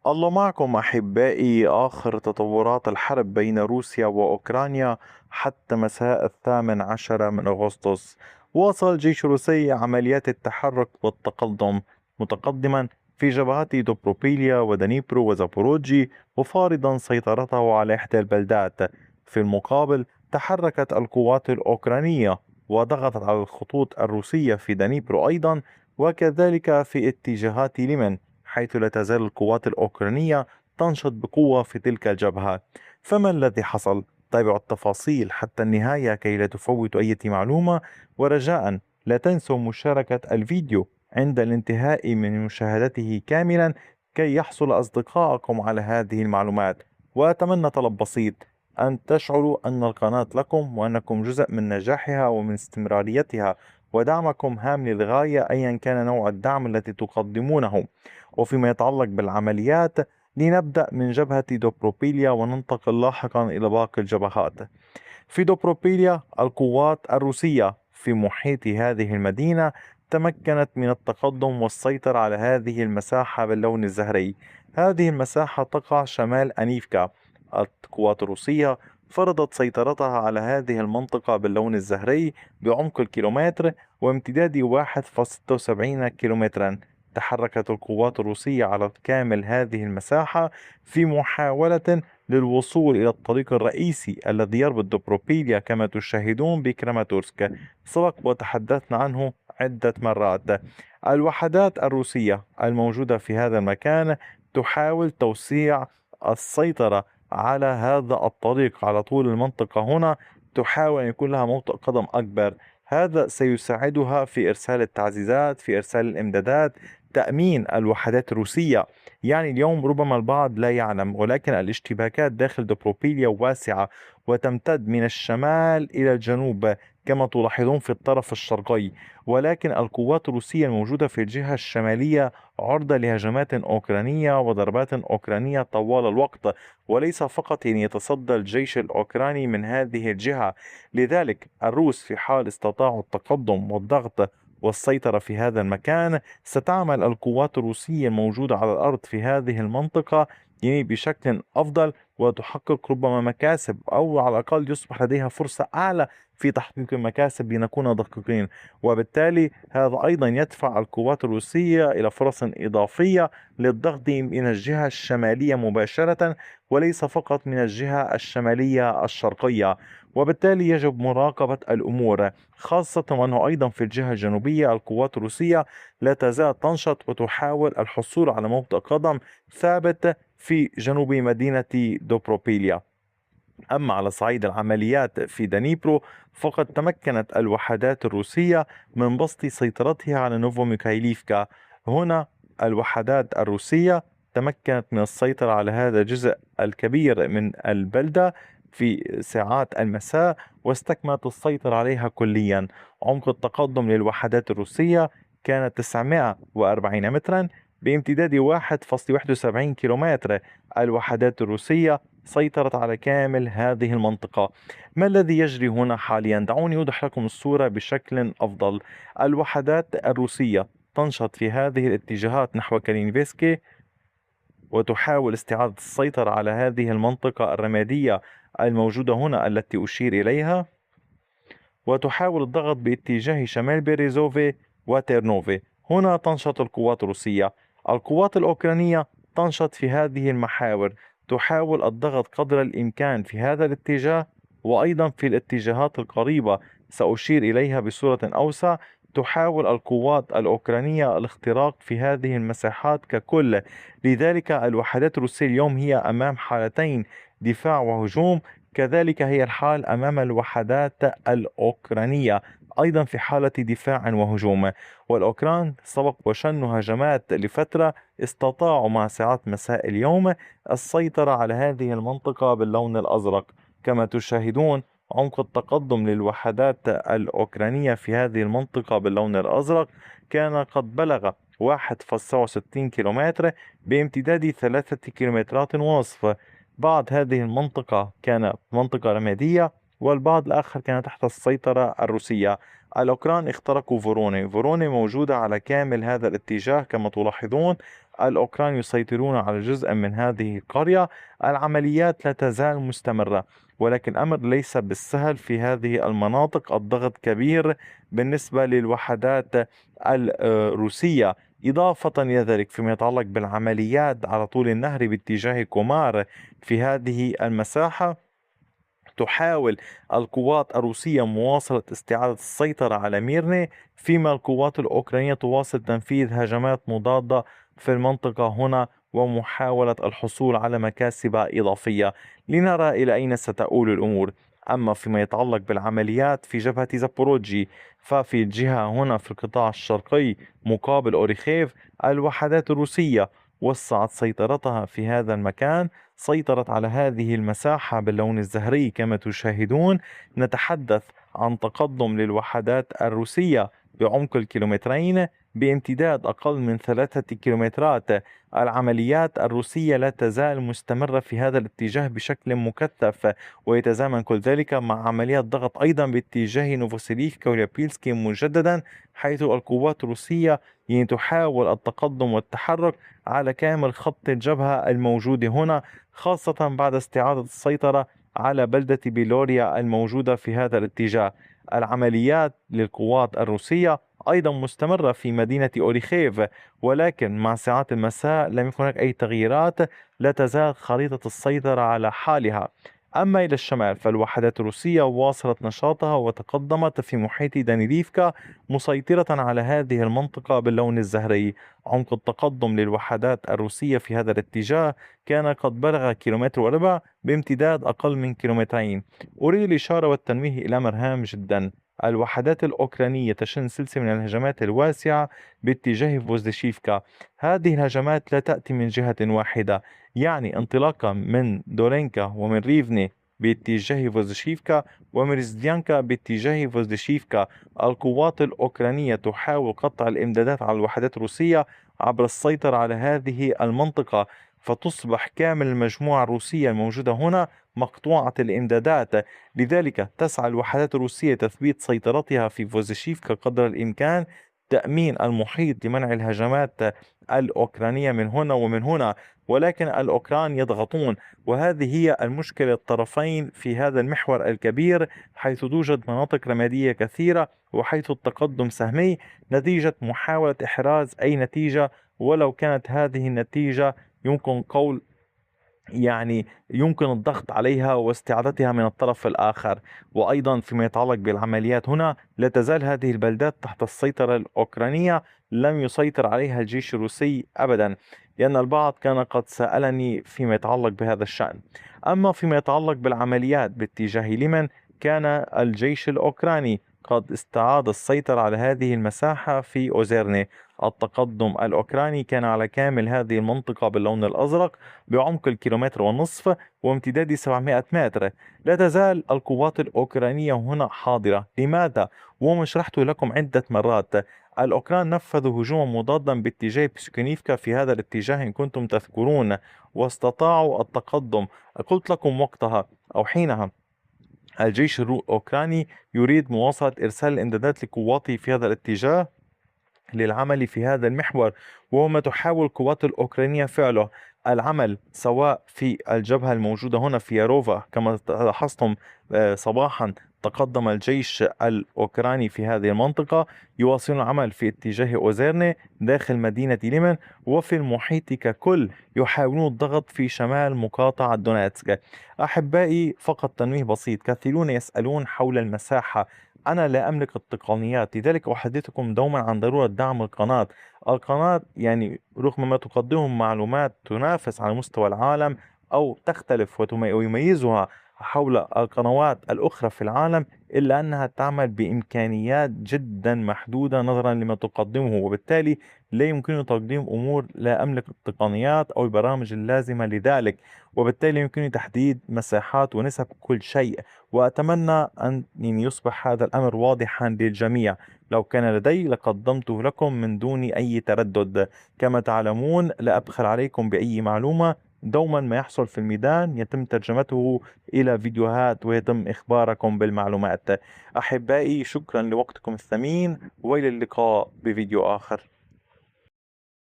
الله معكم أحبائي. آخر تطورات الحرب بين روسيا وأوكرانيا حتى مساء 18 من أغسطس. واصل الجيش الروسي عمليات التحرك والتقدم، متقدما في جبهات دوبروبيليا ودنيبرو وزابوروجي، وفارضا سيطرته على إحدى البلدات. في المقابل تحركت القوات الأوكرانية وضغطت على الخطوط الروسية في دنيبرو أيضا، وكذلك في اتجاهات لمن، حيث لا تزال القوات الأوكرانية تنشط بقوة في تلك الجبهة. فما الذي حصل؟ تابعوا التفاصيل حتى النهاية كي لا تفوتوا أي معلومة، ورجاء لا تنسوا مشاركة الفيديو عند الانتهاء من مشاهدته كاملا كي يحصل أصدقائكم على هذه المعلومات. وأتمنى طلب بسيط: أن تشعروا أن القناة لكم وأنكم جزء من نجاحها ومن استمراريتها، ودعمكم هام للغاية أيا كان نوع الدعم الذي تقدمونه. وفيما يتعلق بالعمليات، لنبدأ من جبهة دوبروبيليا وننتقل لاحقا إلى باقي الجبهات. في دوبروبيليا القوات الروسية في محيط هذه المدينة تمكنت من التقدم والسيطرة على هذه المساحة باللون الزهري. هذه المساحة تقع شمال أنيفكا. القوات الروسية فرضت سيطرتها على هذه المنطقة باللون الزهري بعمق الكيلومتر وامتداد 1.76 كيلومترا. تحركت القوات الروسية على كامل هذه المساحة في محاولة للوصول إلى الطريق الرئيسي الذي يربط دوبروبيليا كما تشاهدون بكراماتورسك. سبق وتحدثنا عنه عدة مرات. الوحدات الروسية الموجودة في هذا المكان تحاول توسيع السيطرة على هذا الطريق على طول المنطقة هنا، تحاول أن يكون لها موطئ قدم أكبر. هذا سيساعدها في إرسال التعزيزات، في إرسال الإمدادات، تأمين الوحدات الروسية. يعني اليوم ربما البعض لا يعلم، ولكن الاشتباكات داخل دوبروبيليا واسعة وتمتد من الشمال إلى الجنوب كما تلاحظون في الطرف الشرقي. ولكن القوات الروسية الموجودة في الجهة الشمالية عرضة لهجمات أوكرانية وضربات أوكرانية طوال الوقت، وليس فقط يتصدى الجيش الأوكراني من هذه الجهة. لذلك الروس في حال استطاعوا التقدم والضغط والسيطرة في هذا المكان، ستعمل القوات الروسية الموجودة على الأرض في هذه المنطقة يعني بشكل أفضل، وتحقق ربما مكاسب، أو على الأقل يصبح لديها فرصة أعلى في تحقيق المكاسب لنكون دقيقين. وبالتالي هذا أيضا يدفع القوات الروسية إلى فرص إضافية للضغط من الجهة الشمالية مباشرة، وليس فقط من الجهة الشمالية الشرقية. وبالتالي يجب مراقبة الأمور، خاصة وأنه أيضا في الجهة الجنوبية القوات الروسية لا تزال تنشط وتحاول الحصول على موطئ قدم ثابت في جنوب مدينة دوبروبيليا. أما على صعيد العمليات في دنيبرو، فقد تمكنت الوحدات الروسية من بسط سيطرتها على نوفوميكايليفكا. هنا الوحدات الروسية تمكنت من السيطرة على هذا الجزء الكبير من البلدة في ساعات المساء، واستكملت السيطرة عليها كليا. عمق التقدم للوحدات الروسية كان 940 مترا بامتداد 1.71 كيلومتر. الوحدات الروسية سيطرت على كامل هذه المنطقة. ما الذي يجري هنا حاليا؟ دعوني أوضح لكم الصورة بشكل أفضل. الوحدات الروسية تنشط في هذه الاتجاهات نحو كالينيفسكي، وتحاول استعادة السيطرة على هذه المنطقة الرمادية الموجودة هنا التي أشير إليها، وتحاول الضغط باتجاه شمال بيريزوفي وتيرنوفي. هنا تنشط القوات الروسية. القوات الأوكرانية تنشط في هذه المحاور، تحاول الضغط قدر الإمكان في هذا الاتجاه وأيضا في الاتجاهات القريبة سأشير إليها بصورة أوسع. تحاول القوات الأوكرانية الاختراق في هذه المساحات ككل. لذلك الوحدات الروسية اليوم هي أمام حالتين: دفاع وهجوم. كذلك هي الحال أمام الوحدات الأوكرانية أيضا في حالة دفاع وهجوم. والأوكران سبق وشنوا هجمات لفترة، استطاعوا مع ساعات مساء اليوم السيطرة على هذه المنطقة باللون الأزرق. كما تشاهدون عمق التقدم للوحدات الأوكرانية في هذه المنطقة باللون الأزرق كان قد بلغ 1.67 كيلومتر بامتداد 3.5 كيلومترات. بعض هذه المنطقة كانت منطقة رمادية، والبعض الآخر كان تحت السيطرة الروسية. الأوكران اخترقوا فوروني موجودة على كامل هذا الاتجاه كما تلاحظون. الأوكران يسيطرون على جزء من هذه القرية. العمليات لا تزال مستمرة، ولكن الأمر ليس بالسهل في هذه المناطق. الضغط كبير بالنسبة للوحدات الروسية. إضافة إلى ذلك فيما يتعلق بالعمليات على طول النهر باتجاه كومار في هذه المساحة، تحاول القوات الروسية مواصلة استعادة السيطرة على ميرني، فيما القوات الأوكرانية تواصل تنفيذ هجمات مضادة في المنطقة هنا ومحاولة الحصول على مكاسب إضافية. لنرى إلى أين ستؤول الأمور. أما فيما يتعلق بالعمليات في جبهة زابوروجي، ففي الجهة هنا في القطاع الشرقي مقابل أوريخيف، الوحدات الروسية وسعت سيطرتها في هذا المكان، سيطرت على هذه المساحة باللون الزهري كما تشاهدون. نتحدث عن تقدم للوحدات الروسية بعمق الكيلومترين بامتداد أقل من 3 كيلومترات. العمليات الروسية لا تزال مستمرة في هذا الاتجاه بشكل مكثف، ويتزامن كل ذلك مع عمليات ضغط أيضا باتجاه نوفوسيليفكا وليابيلسكي مجددا، حيث القوات الروسية تحاول التقدم والتحرك على كامل خط الجبهة الموجود هنا، خاصة بعد استعادة السيطرة على بلدة بيلوريا الموجودة في هذا الاتجاه. العمليات للقوات الروسية أيضا مستمرة في مدينة أوريخيف، ولكن مع ساعات المساء لم يكن هناك أي تغييرات. لا تزال خريطة السيطرة على حالها. أما إلى الشمال فالوحدات الروسية واصلت نشاطها وتقدمت في محيط دانيليفكا، مسيطرة على هذه المنطقة باللون الزهري. عمق التقدم للوحدات الروسية في هذا الاتجاه كان قد بلغ كيلومتر وربع بامتداد أقل من كيلومترين. أريد الإشارة والتنويه إلى أمر هام جدا. الوحدات الأوكرانية تشن سلسلة من الهجمات الواسعة باتجاه فوزديشيفكا. هذه الهجمات لا تأتي من جهة واحدة، يعني انطلاقا من دورينكا ومن ريفني باتجاه فوزديشيفكا ومن رزديانكا باتجاه فوزديشيفكا. القوات الأوكرانية تحاول قطع الإمدادات على الوحدات الروسية عبر السيطرة على هذه المنطقة، فتصبح كامل المجموعة الروسية الموجودة هنا مقطوعة الإمدادات. لذلك تسعى الوحدات الروسية تثبيت سيطرتها في فوزيشيفكا قدر الإمكان، تأمين المحيط لمنع الهجمات الأوكرانية من هنا ومن هنا، ولكن الأوكران يضغطون. وهذه هي المشكلة الطرفين في هذا المحور الكبير، حيث توجد مناطق رمادية كثيرة وحيث التقدم سهمي نتيجة محاولة إحراز أي نتيجة، ولو كانت هذه النتيجة يمكن قول يمكن الضغط عليها واستعادتها من الطرف الآخر. وأيضا فيما يتعلق بالعمليات هنا لا تزال هذه البلدات تحت السيطرة الأوكرانية، لم يسيطر عليها الجيش الروسي أبدا، لأن البعض كان قد سألني فيما يتعلق بهذا الشأن. أما فيما يتعلق بالعمليات باتجاه اليمن، كان الجيش الأوكراني قد استعاد السيطرة على هذه المساحة في أوزيرني. التقدم الأوكراني كان على كامل هذه المنطقة باللون الأزرق بعمق الكيلومتر ونصف وامتداد 700 متر. لا تزال القوات الأوكرانية هنا حاضرة. لماذا؟ وما شرحت لكم عدة مرات. الأوكران نفذوا هجوما مضادا باتجاه بسكونيفكا في هذا الاتجاه إن كنتم تذكرون، واستطاعوا التقدم. قلت لكم وقتها أو حينها الجيش الأوكراني يريد مواصلة إرسال الإمدادات لقواته في هذا الاتجاه للعمل في هذا المحور، وهو ما تحاول القوات الأوكرانية فعله. العمل سواء في الجبهة الموجودة هنا في ياروفا كما لاحظتم صباحا، تقدم الجيش الأوكراني في هذه المنطقة، يواصلون العمل في اتجاه أوزيرني داخل مدينة ليمن، وفي المحيط ككل يحاولون الضغط في شمال مقاطعة دونيتسك. أحبائي فقط تنويه بسيط، كثيرون يسألون حول المساحة. أنا لا أملك التقنيات، لذلك أحدثكم دوما عن ضرورة دعم القناة. القناة رغم ما تقدمه معلومات تنافس على مستوى العالم أو تختلف ويميزها حول القنوات الأخرى في العالم، إلا أنها تعمل بإمكانيات جدا محدودة نظرا لما تقدمه، وبالتالي لا يمكن تقديم أمور لا أملك التقنيات أو البرامج اللازمة لذلك، وبالتالي يمكن تحديد مساحات ونسب كل شيء. وأتمنى أن يصبح هذا الأمر واضحا للجميع. لو كان لدي لقدمته لكم من دون أي تردد. كما تعلمون لا أبخل عليكم بأي معلومة، دوما ما يحصل في الميدان يتم ترجمته إلى فيديوهات ويتم إخباركم بالمعلومات. أحبائي شكرا لوقتكم الثمين، وإلى اللقاء بفيديو آخر.